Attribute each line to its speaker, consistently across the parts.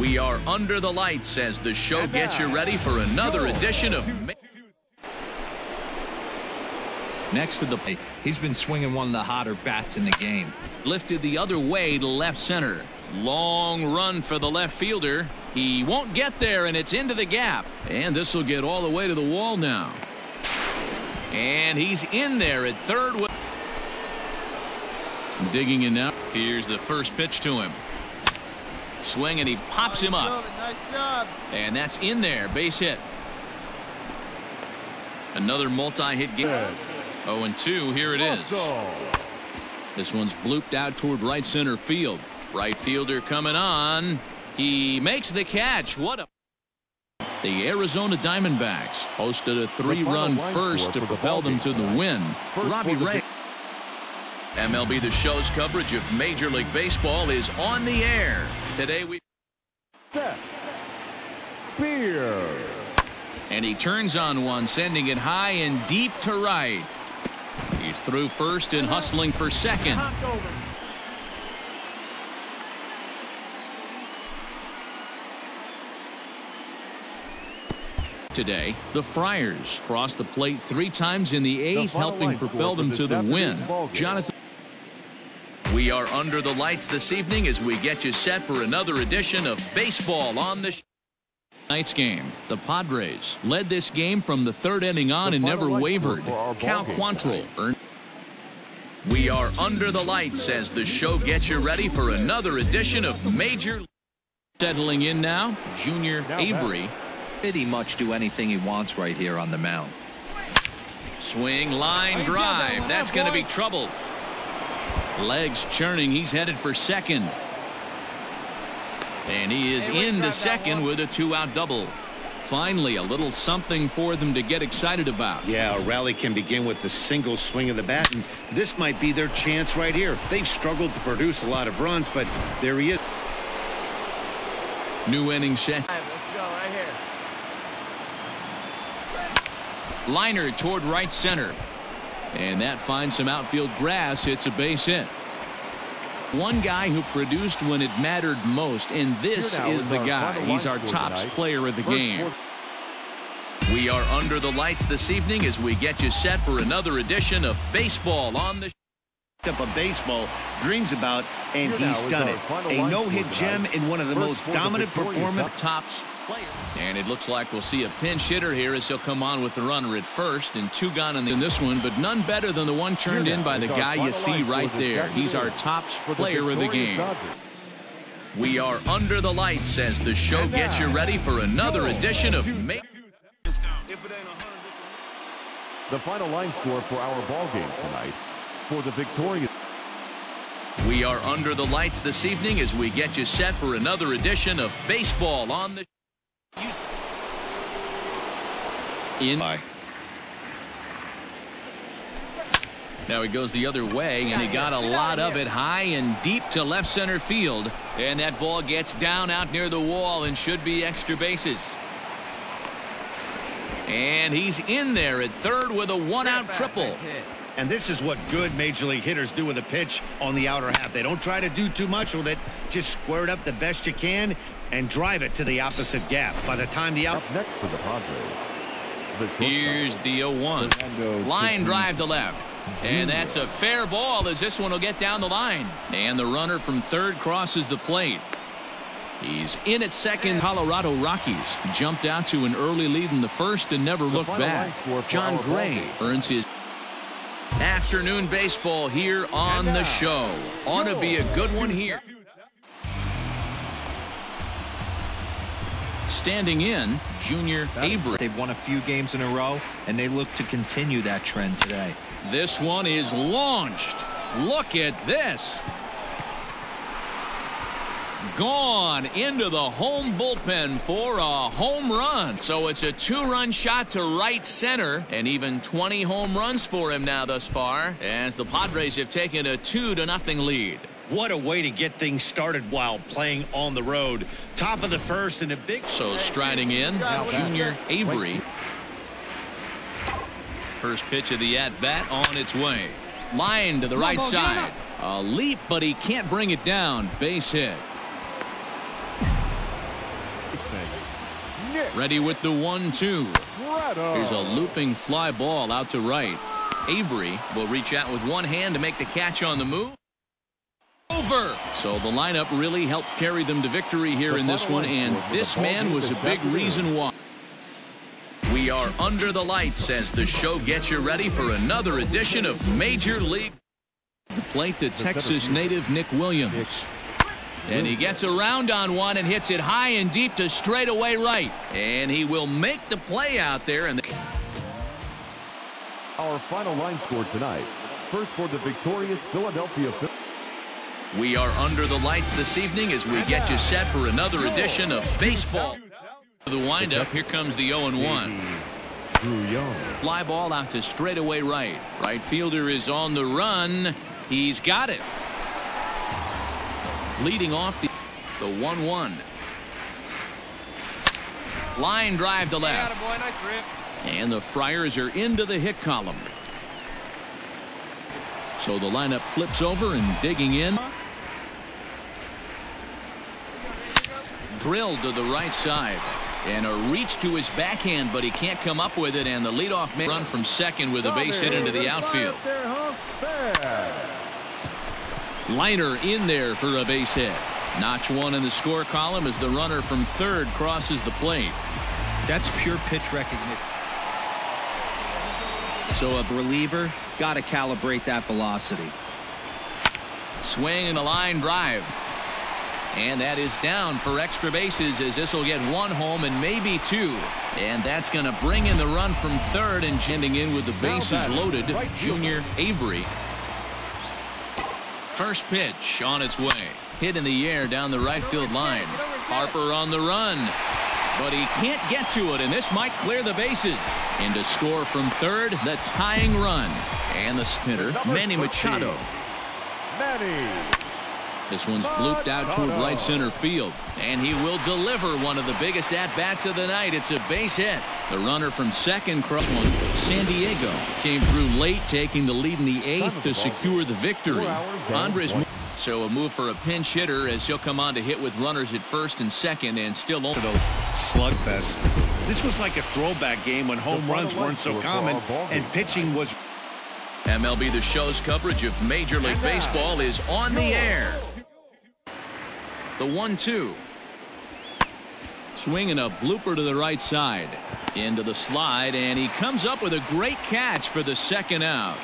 Speaker 1: We are under the lights as the show gets you ready for another edition of...
Speaker 2: Next to the plate, he's been swinging one of the hotter bats in the game.
Speaker 1: Lifted the other way to left center. Long run for the left fielder. He won't get there, and it's into the gap. And this will get all the way to the wall now. And he's in there at third. Digging in now. Here's the first pitch to him. Swing, and he pops him up.
Speaker 3: Nice job.
Speaker 1: And that's in there. Base hit. Another multi-hit game. 0-2. Here it is. This one's blooped out toward right center field. Right fielder coming on. He makes the catch. What a... The Arizona Diamondbacks hosted a 3-run first to propel them to the win. Robbie Ray. MLB The Show's coverage of Major League Baseball is on the air. Today we... And he turns on one, sending it high and deep to right. He's through first and hustling for second. Today, the Friars crossed the plate 3 times in the 8th, helping propel them to the win. Jonathan. We are under the lights this evening as we get you set for another edition of Baseball on the Night's game. The Padres led this game from the 3rd inning on and never wavered. Cal Quantrill earned. We are under the lights as the show gets you ready for another edition of Major. Settling in now, Junior Avery.
Speaker 2: Pretty much do anything he wants right here on the mound.
Speaker 1: Swing, line drive. That's going to be trouble. Legs churning. He's headed for second. And he is into second with a 2-out double. Finally, a little something for them to get excited about.
Speaker 4: Yeah, a rally can begin with the single swing of the bat, and this might be their chance right here. They've struggled to produce a lot of runs, but there he is.
Speaker 1: New inning set.
Speaker 3: Let's go right here.
Speaker 1: Liner toward right center. And that finds some outfield grass. It's a base hit. One guy who produced when it mattered most, and this is the guy. He's our top player of the game. We are under the lights this evening as we get you set for another edition of Baseball on the
Speaker 4: Up a baseball dreams about, and he's done it. A no-hit gem in one of the most dominant performance
Speaker 1: tops player. And it looks like we'll see a pinch hitter here as he'll come on with the runner at first, and 2 gone in this one, but none better than the one turned in by the guy you see right there. He's our top player of the game. We are under the lights as the show gets you ready for another edition of The
Speaker 5: final line score for our ball game tonight for the victorious.
Speaker 1: We are under the lights this evening as we get you set for another edition of Baseball on the Now he goes the other way, and he got a lot of it high and deep to left center field, and that ball gets down out near the wall and should be extra bases. And he's in there at third with a 1-out triple.
Speaker 4: And this is what good major league hitters do with a pitch on the outer half. They don't try to do too much with it. Just square it up the best you can and drive it to the opposite gap. By the time the out
Speaker 5: next for the Padres.
Speaker 1: Here's the 0-1. Line drive to left. And that's a fair ball as this one will get down the line. And the runner from third crosses the plate. He's in at second. Colorado Rockies jumped out to an early lead in the first and never looked back. John Gray earns his afternoon baseball here on the show. Ought to be a good one here. Standing in, Junior Avery.
Speaker 2: They've won a few games in a row, and they look to continue that trend today.
Speaker 1: This one is launched. Look at this. Gone into the home bullpen for a home run. So it's a 2-run shot to right center, and even 20 home runs for him now thus far, as the Padres have taken a 2-0 lead.
Speaker 4: What a way to get things started while playing on the road. Top of the first and a big.
Speaker 1: So striding in, Junior Avery. First pitch of the at-bat on its way. Line to the right side. A leap, but he can't bring it down. Base hit. Ready with the 1-2. Here's a looping fly ball out to right. Avery will reach out with one hand to make the catch on the move. Over. So the lineup really helped carry them to victory here in this one, and this man was a big reason why. We are under the lights as the show gets you ready for another edition of Major League. The plate, the Texas native Nick Williams. And he gets around on one and hits it high and deep to straightaway right. And he will make the play out there. And
Speaker 5: our final line score tonight. First for the victorious Philadelphia Phillies.
Speaker 1: We are under the lights this evening as we get you set for another edition of baseball. The windup, here comes the 0-1. Fly ball out to straightaway right. Right fielder is on the run. He's got it. Leading off the 1-1. Line drive to left. And the Friars are into the hit column. So the lineup flips over and digging in. Drilled to the right side. And a reach to his backhand, but he can't come up with it. And the leadoff man run from second with a base hit into the outfield. Liner in there for a base hit. Notch one in the score column as the runner from third crosses the plate.
Speaker 2: That's pure pitch recognition. So a reliever got to calibrate that velocity.
Speaker 1: Swing and a line drive. And that is down for extra bases as this will get one home and maybe two. And that's going to bring in the run from third and ending in with the bases loaded. Junior Avery. First pitch on its way. Hit in the air down the right field line. Harper on the run. But he can't get to it, and this might clear the bases. And to score from third, the tying run. And the hitter, Manny Machado. This one's blooped out toward right center field. And he will deliver one of the biggest at-bats of the night. It's a base hit. The runner from second cross one. San Diego came through late, taking the lead in the eighth to secure the victory. Andres. So a move for a pinch hitter as he'll come on to hit with runners at first and second and still on.
Speaker 4: Those slugfest. This was like a throwback game when home runs weren't so common and pitching was.
Speaker 1: MLB The Show's coverage of Major League Baseball is on the air. The 1-2. Swinging a blooper to the right side. Into the slide, and he comes up with a great catch for the second out.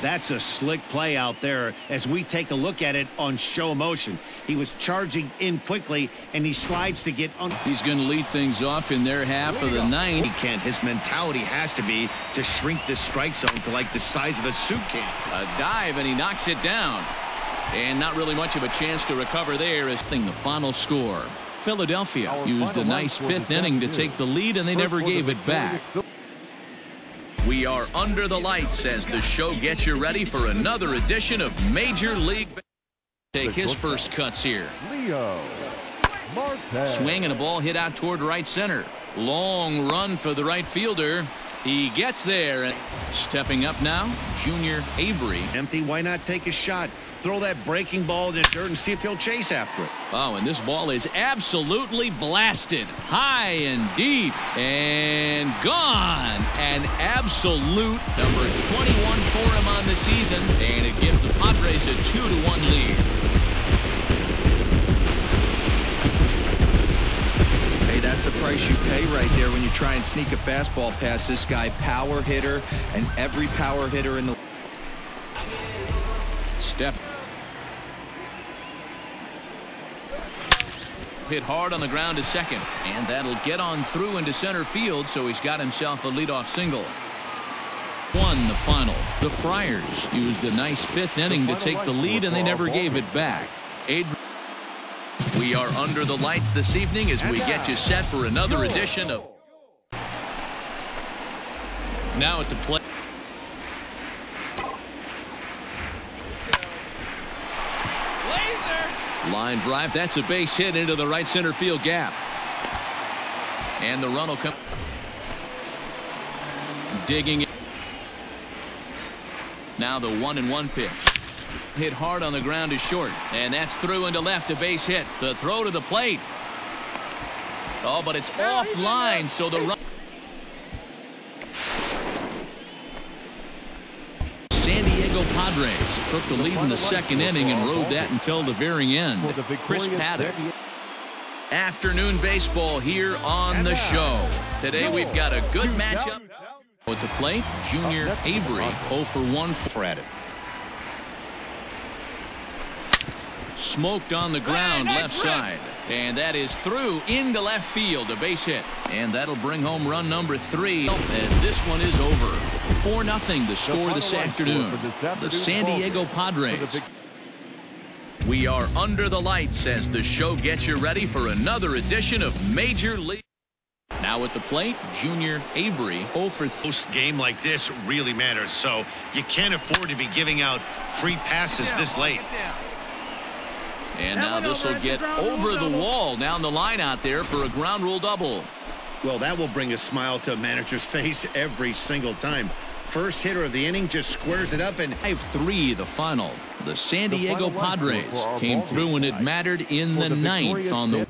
Speaker 4: That's a slick play out there as we take a look at it on show motion. He was charging in quickly, and he slides to get on.
Speaker 1: He's going to lead things off in their half of the ninth.
Speaker 4: He can't. His mentality has to be to shrink this strike zone to like the size of a soup can.
Speaker 1: A dive, and he knocks it down. And not really much of a chance to recover there as the final score. Philadelphia used a nice fifth inning to take the lead, and they never gave it back. We are under the lights as the show gets you ready for another edition of Major League. Take his first cuts here. Swing and a ball hit out toward right center. Long run for the right fielder. He gets there. And stepping up now, Junior Avery.
Speaker 4: Empty, why not take a shot? Throw that breaking ball in the dirt and see if he'll chase after it.
Speaker 1: Oh, and this ball is absolutely blasted. High and deep. And gone. An absolute number 21 for him on the season. And it gives the Padres a 2-1 lead.
Speaker 2: That's the price you pay right there when you try and sneak a fastball past this guy. Power hitter, and every power hitter in the
Speaker 1: step. Hit hard on the ground to second, and that'll get on through into center field, so he's got himself a leadoff single. The final. The Friars used a nice fifth inning to take the lead, and they never gave it back. We are under the lights this evening as we get you set for another edition of. Now at the plate. Line drive. That's a base hit into the right center field gap. And the run will come. Digging in. Now the 1-1 pitch. Hit hard on the ground is short, and that's through into left, a base hit. The throw to the plate. Oh, but it's offline, so the run. San Diego Padres took the lead in the second inning and rode that until the very end. Chris Paddock. Afternoon baseball here on the show. Today we've got a good matchup. At the plate, Junior Avery 0 for 1 for at it. Smoked on the ground left side. And that is through into left field, a base hit. And that'll bring home run number 3 as this one is over. 4-0 the score this afternoon. The San Diego Padres. We are under the lights as the show gets you ready for another edition of Major League. Now at the plate, Junior Avery 0 for 3.
Speaker 4: Game like this really matters, so you can't afford to be giving out free passes this late.
Speaker 1: And now this will get over the wall down the line out there for a ground rule double.
Speaker 4: Well, that will bring a smile to a manager's face every single time. First hitter of the inning just squares it up and
Speaker 1: 5-3 the final. The San Diego Padres came through and it mattered in the 9th on the